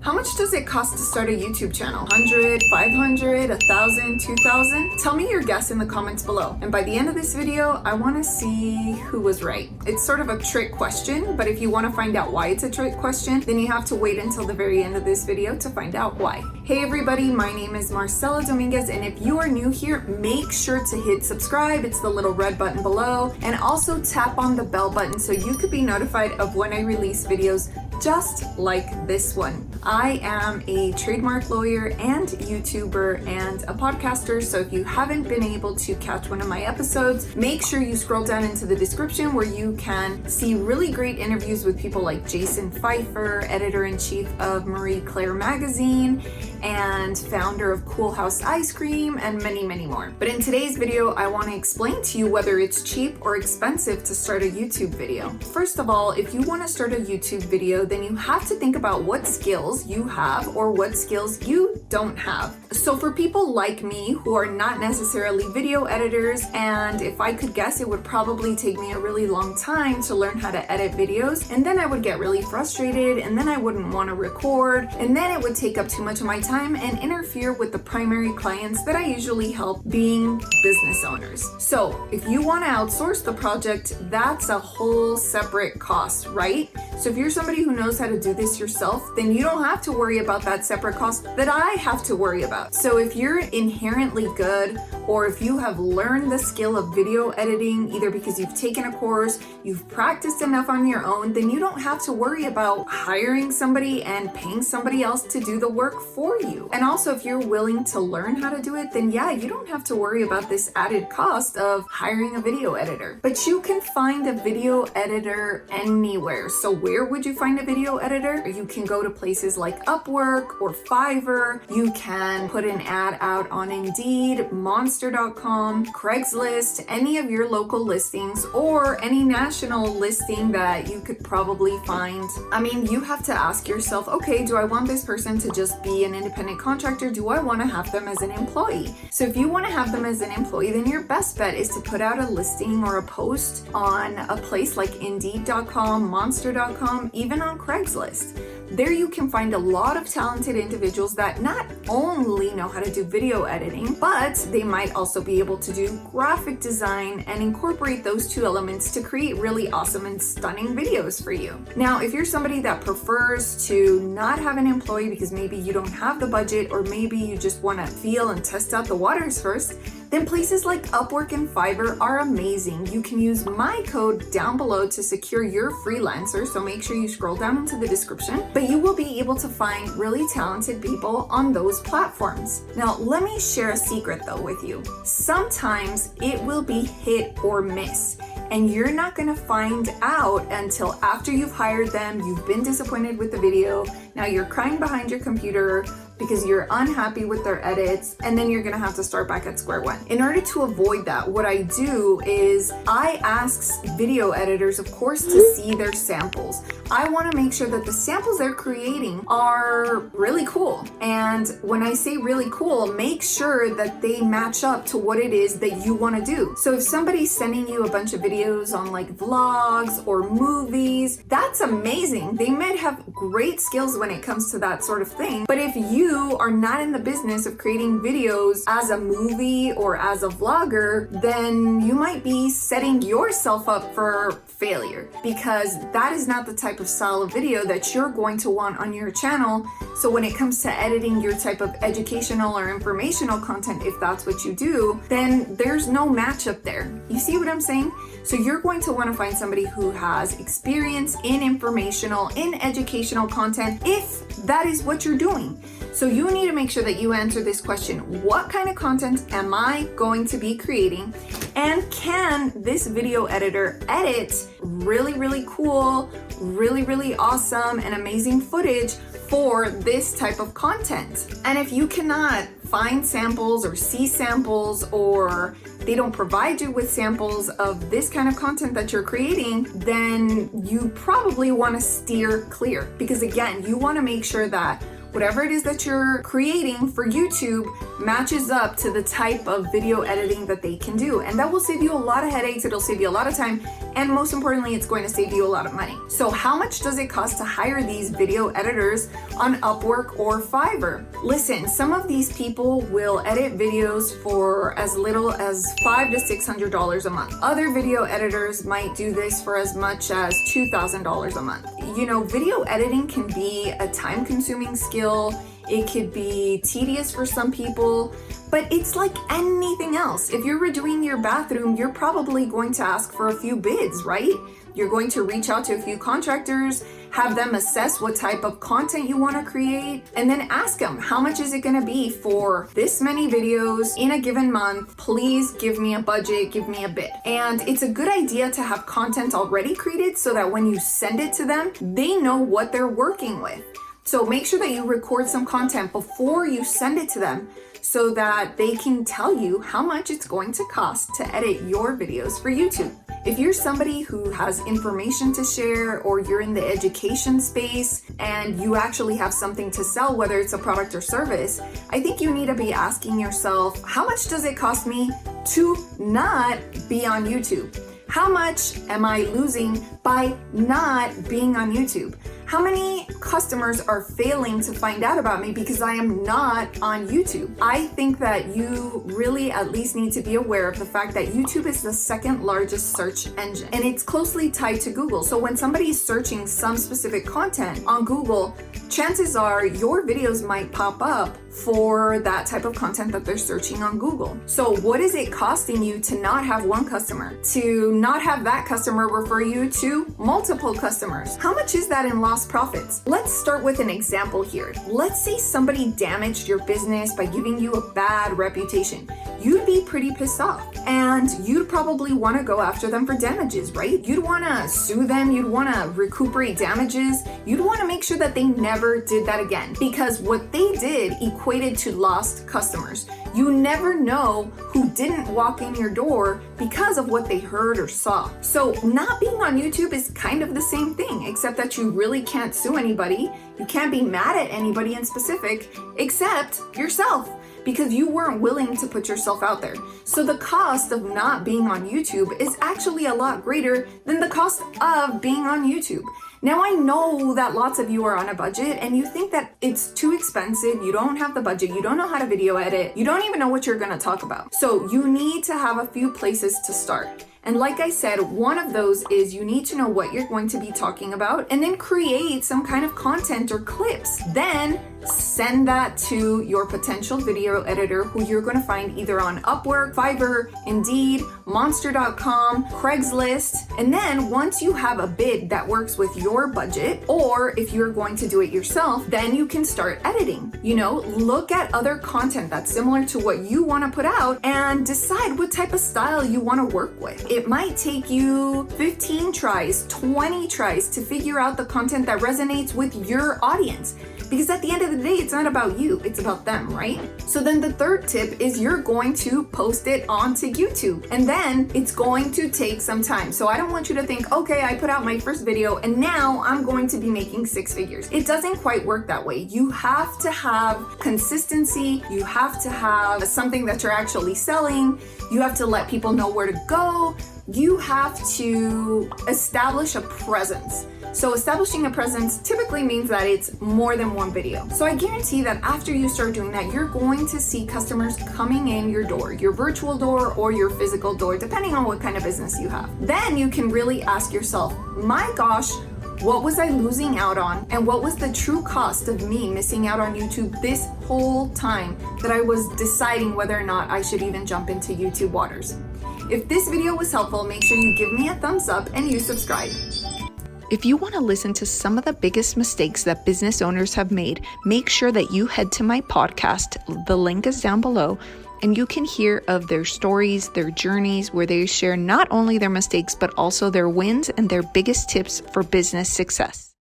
How much does it cost to start a YouTube channel? 100, 500, 1,000, 2,000? Tell me your guess in the comments below. And by the end of this video, I want to see who was right. It's sort of a trick question, but if you want to find out why it's a trick question, then you have to wait until the very end of this video to find out why. Hey everybody, my name is Marcella Dominguez, and if you are new here, make sure to hit subscribe. It's the little red button below, and also tap on the bell button so you could be notified of when I release videos just like this one. I am a trademark lawyer and YouTuber and a podcaster, so if you haven't been able to catch one of my episodes, make sure you scroll down into the description where you can see really great interviews with people like Jason Pfeiffer, editor-in-chief of Marie Claire magazine, and founder of Cool House Ice Cream, and many, many more. But in today's video, I want to explain to you whether it's cheap or expensive to start a YouTube video. First of all, if you want to start a YouTube video, then you have to think about what skills you have or what skills you don't have. So for people like me who are not necessarily video editors, and if I could guess, it would probably take me a really long time to learn how to edit videos, and then I would get really frustrated, and then I wouldn't want to record, and then it would take up too much of my time and interfere with the primary clients that I usually help, being business owners. So if you want to outsource the project, that's a whole separate cost, right? So if you're somebody who knows how to do this yourself, then you don't have to worry about that separate cost that I have to worry about. So if you're inherently good, or if you have learned the skill of video editing, either because you've taken a course, you've practiced enough on your own, then you don't have to worry about hiring somebody and paying somebody else to do the work for you. And also, if you're willing to learn how to do it, then yeah, you don't have to worry about this added cost of hiring a video editor. But you can find a video editor anywhere. So where would you find a video editor? You can go to places like Upwork or Fiverr. You can put an ad out on Indeed, Monster.com, Craigslist, any of your local listings, or any national listing that you could probably find. I mean, you have to ask yourself, okay, do I want this person to just be an independent contractor? Do I want to have them as an employee? So if you want to have them as an employee, then your best bet is to put out a listing or a post on a place like Indeed.com, Monster.com, even on Craigslist. There you can find a lot of talented individuals that not only know how to do video editing, but they might also be able to do graphic design and incorporate those two elements to create really awesome and stunning videos for you. Now, if you're somebody that prefers to not have an employee because maybe you don't have the budget, or maybe you just want to feel and test out the waters first, then places like Upwork and Fiverr are amazing. You can use my code down below to secure your freelancer, so make sure you scroll down into the description, but you will be able to find really talented people on those platforms. Now, let me share a secret though with you. Sometimes it will be hit or miss, and you're not gonna find out until after you've hired them, you've been disappointed with the video, now you're crying behind your computer because you're unhappy with their edits, and then you're gonna have to start back at square one. In order to avoid that, what I do is I ask video editors, of course, to see their samples. I wanna make sure that the samples they're creating are really cool. And when I say really cool, make sure that they match up to what it is that you wanna do. So if somebody's sending you a bunch of videos on like vlogs or movies, that's amazing. They might have great skills when it comes to that sort of thing. But if you are not in the business of creating videos as a movie or as a vlogger, then you might be setting yourself up for failure, because that is not the type of style of video that you're going to want on your channel. So when it comes to editing your type of educational or informational content, if that's what you do, then there's no matchup there. You see what I'm saying? So you're going to want to find somebody who has experience in informational, in educational content, if that is what you're doing. So you need to make sure that you answer this question: what kind of content am I going to be creating? And can this video editor edit really, really cool, really, really awesome and amazing footage for this type of content? And if you cannot find samples or see samples, or they don't provide you with samples of this kind of content that you're creating, then you probably want to steer clear, because again, you want to make sure that whatever it is that you're creating for YouTube matches up to the type of video editing that they can do. And that will save you a lot of headaches, it'll save you a lot of time, and most importantly, it's going to save you a lot of money. So how much does it cost to hire these video editors on Upwork or Fiverr? Listen, some of these people will edit videos for as little as $500 to $600 a month. Other video editors might do this for as much as $2,000 a month. You know, video editing can be a time-consuming skill. It could be tedious for some people, but it's like anything else. If you're redoing your bathroom, you're probably going to ask for a few bids, right? You're going to reach out to a few contractors, have them assess what type of content you want to create, and then ask them, how much is it going to be for this many videos in a given month? Please give me a budget, give me a bid. And it's a good idea to have content already created so that when you send it to them, they know what they're working with. So make sure that you record some content before you send it to them so that they can tell you how much it's going to cost to edit your videos for YouTube. If you're somebody who has information to share, or you're in the education space and you actually have something to sell, whether it's a product or service, I think you need to be asking yourself, how much does it cost me to not be on YouTube? How much am I losing by not being on YouTube? How many customers are failing to find out about me because I am not on YouTube? I think that you really at least need to be aware of the fact that YouTube is the second largest search engine, and it's closely tied to Google. So when somebody is searching some specific content on Google, chances are your videos might pop up for that type of content that they're searching on Google. So what is it costing you to not have one customer, to not have that customer refer you to multiple customers? How much is that in lost profits? Let's start with an example here. Let's say somebody damaged your business by giving you a bad reputation. You'd be pretty pissed off, and you'd probably want to go after them for damages, right? You'd want to sue them, you'd want to recuperate damages, you'd want to make sure that they never did that again, because what they did equated to lost customers. You never know who didn't walk in your door because of what they heard or saw. So not being on YouTube is kind of the same thing, except that you really can't sue anybody. You can't be mad at anybody in specific except yourself, because you weren't willing to put yourself out there. So the cost of not being on YouTube is actually a lot greater than the cost of being on YouTube. Now, I know that lots of you are on a budget and you think that it's too expensive, you don't have the budget, you don't know how to video edit, you don't even know what you're gonna talk about. So you need to have a few places to start. And like I said, one of those is you need to know what you're going to be talking about and then create some kind of content or clips. Then send that to your potential video editor who you're going to find either on Upwork, Fiverr, Indeed, Monster.com, Craigslist. And then once you have a bid that works with your budget, or if you're going to do it yourself, then you can start editing. You know, look at other content that's similar to what you want to put out and decide what type of style you want to work with. It might take you 15 tries, 20 tries to figure out the content that resonates with your audience. Because at the end of the day, it's not about you, it's about them, right? So then the third tip is you're going to post it onto YouTube, and then it's going to take some time. So I don't want you to think, okay, I put out my first video and now I'm going to be making 6 figures. It doesn't quite work that way. You have to have consistency. You have to have something that you're actually selling. You have to let people know where to go. You have to establish a presence. So establishing a presence typically means that it's more than one video. So I guarantee that after you start doing that, you're going to see customers coming in your door, your virtual door or your physical door, depending on what kind of business you have. Then you can really ask yourself, my gosh, what was I losing out on? And what was the true cost of me missing out on YouTube this whole time that I was deciding whether or not I should even jump into YouTube waters? If this video was helpful, make sure you give me a thumbs up and you subscribe. If you want to listen to some of the biggest mistakes that business owners have made, make sure that you head to my podcast. The link is down below, and you can hear of their stories, their journeys, where they share not only their mistakes, but also their wins and their biggest tips for business success.